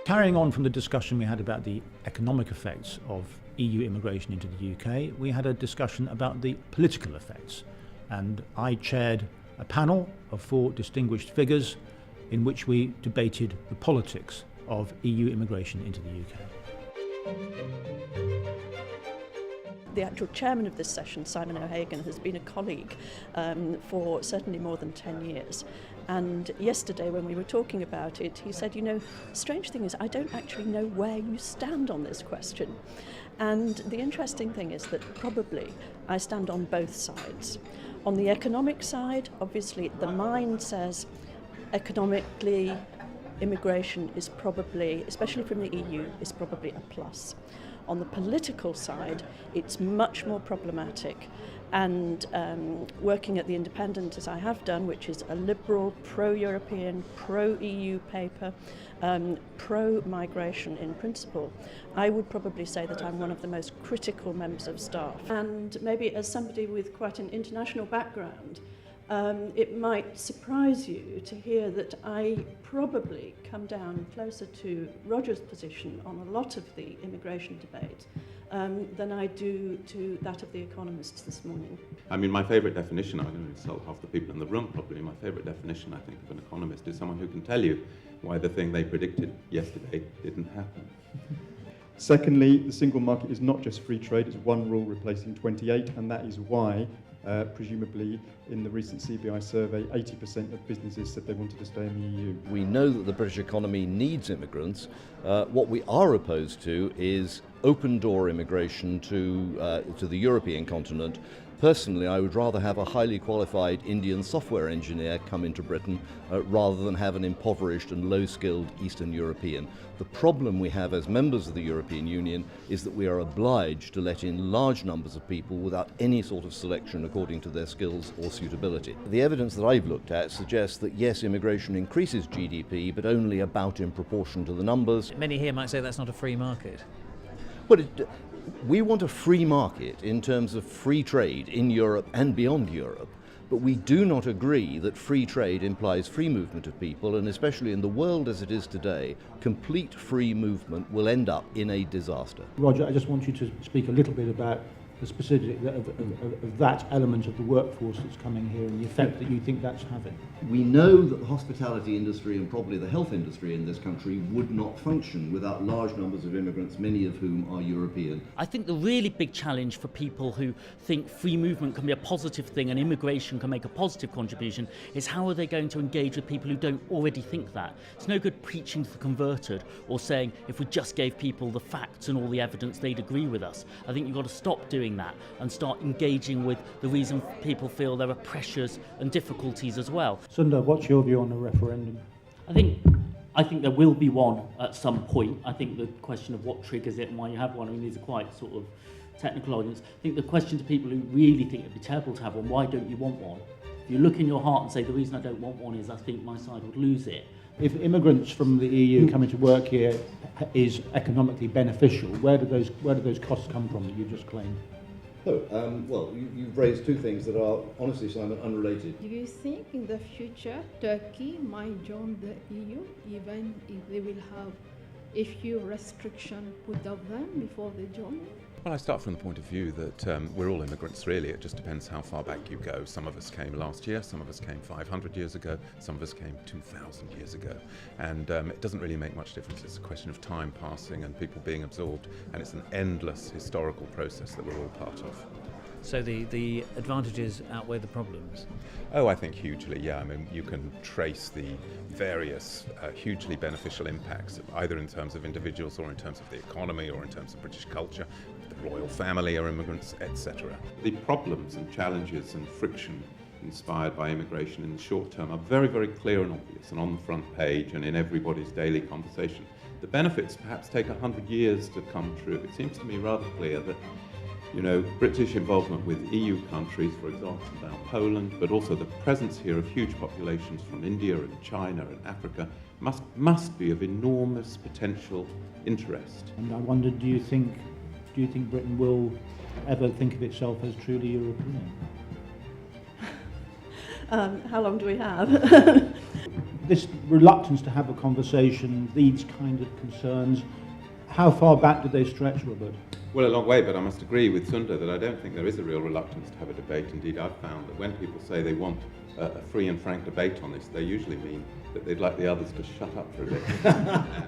Carrying on from the discussion we had about the economic effects of EU immigration into the UK, we had a discussion about the political effects. And I chaired a panel of 4 distinguished figures in which we debated the politics of EU immigration into the UK. The actual chairman of this session, Simon O'Hagan, has been a colleague for certainly more than 10 years. And yesterday when we were talking about it, he said, strange thing is I don't actually know where you stand on this question. And the interesting thing is that probably I stand on both sides. On the economic side, obviously the mind says economically immigration is probably, especially from the EU, is probably a plus. On the political side, it's much more problematic. And working at The Independent, as I have done, which is a liberal, pro-European, pro-EU paper, pro-migration in principle, I would probably say that I'm one of the most critical members of staff. And maybe as somebody with quite an international background, it might surprise you to hear that I probably come down closer to Roger's position on a lot of the immigration debate than I do to that of the economists this morning. I mean, my favourite definition, I'm going to insult half the people in the room probably, my favourite definition, I think, of an economist is someone who can tell you why the thing they predicted yesterday didn't happen. Secondly, the single market is not just free trade, it's one rule replacing 28, and that is why presumably in the recent CBI survey, 80% of businesses said they wanted to stay in the EU. We know that the British economy needs immigrants. What we are opposed to is open-door immigration to the European continent. Personally, I would rather have a highly qualified Indian software engineer come into Britain rather than have an impoverished and low-skilled Eastern European. The problem we have as members of the European Union is that we are obliged to let in large numbers of people without any sort of selection according to their skills or suitability. The evidence that I've looked at suggests that yes, immigration increases GDP, but only about in proportion to the numbers. Many here might say that's not a free market. But we want a free market in terms of free trade in Europe and beyond Europe, but we do not agree that free trade implies free movement of people, and especially in the world as it is today, complete free movement will end up in a disaster. Roger, I just want you to speak a little bit about the specific of that element of the workforce that's coming here and the effect that you think that's having. We know that the hospitality industry and probably the health industry in this country would not function without large numbers of immigrants, many of whom are European. I think the really big challenge for people who think free movement can be a positive thing and immigration can make a positive contribution is how are they going to engage with people who don't already think that. It's no good preaching to the converted or saying if we just gave people the facts and all the evidence they'd agree with us. I think you've got to stop doing that and start engaging with the reason people feel there are pressures and difficulties as well. Sundar, what's your view on a referendum? I think there will be one at some point. I think the question of what triggers it and why you have one, these are quite sort of technical arguments. I think the question to people who really think it'd be terrible to have one, why don't you want one? If you look in your heart and say the reason I don't want one is I think my side would lose it. If immigrants from the EU coming to work here is economically beneficial, where do those costs come from that you just claimed? Well, you've raised two things that are, honestly, Simon, unrelated. Do you think in the future Turkey might join the EU, even if they will have a few restrictions put on them before they join? Well, I start from the point of view that we're all immigrants, really. It just depends how far back you go. Some of us came last year, some of us came 500 years ago, some of us came 2,000 years ago. And it doesn't really make much difference. It's a question of time passing and people being absorbed. And it's an endless historical process that we're all part of. So the advantages outweigh the problems? Oh, I think hugely, yeah. I mean, you can trace the various hugely beneficial impacts, either in terms of individuals or in terms of the economy or in terms of British culture, the royal family or immigrants, etc. The problems and challenges and friction inspired by immigration in the short term are very, very clear and obvious and on the front page and in everybody's daily conversation. The benefits perhaps take 100 years to come true. It seems to me rather clear that British involvement with EU countries, for example, now Poland, but also the presence here of huge populations from India and China and Africa must be of enormous potential interest. And I wonder, do you think Britain will ever think of itself as truly European? How long do we have? this reluctance to have a conversation, these kind of concerns, how far back do they stretch, Robert? Well, a long way, but I must agree with Sunda that I don't think there is a real reluctance to have a debate. Indeed, I've found that when people say they want a free and frank debate on this, they usually mean that they'd like the others to shut up for a bit.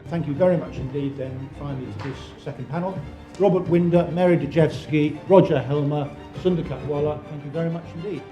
Thank you very much indeed then, finally, to this second panel. Robert Winder, Mary Dejevsky, Roger Helmer, Sunda Katwala, thank you very much indeed.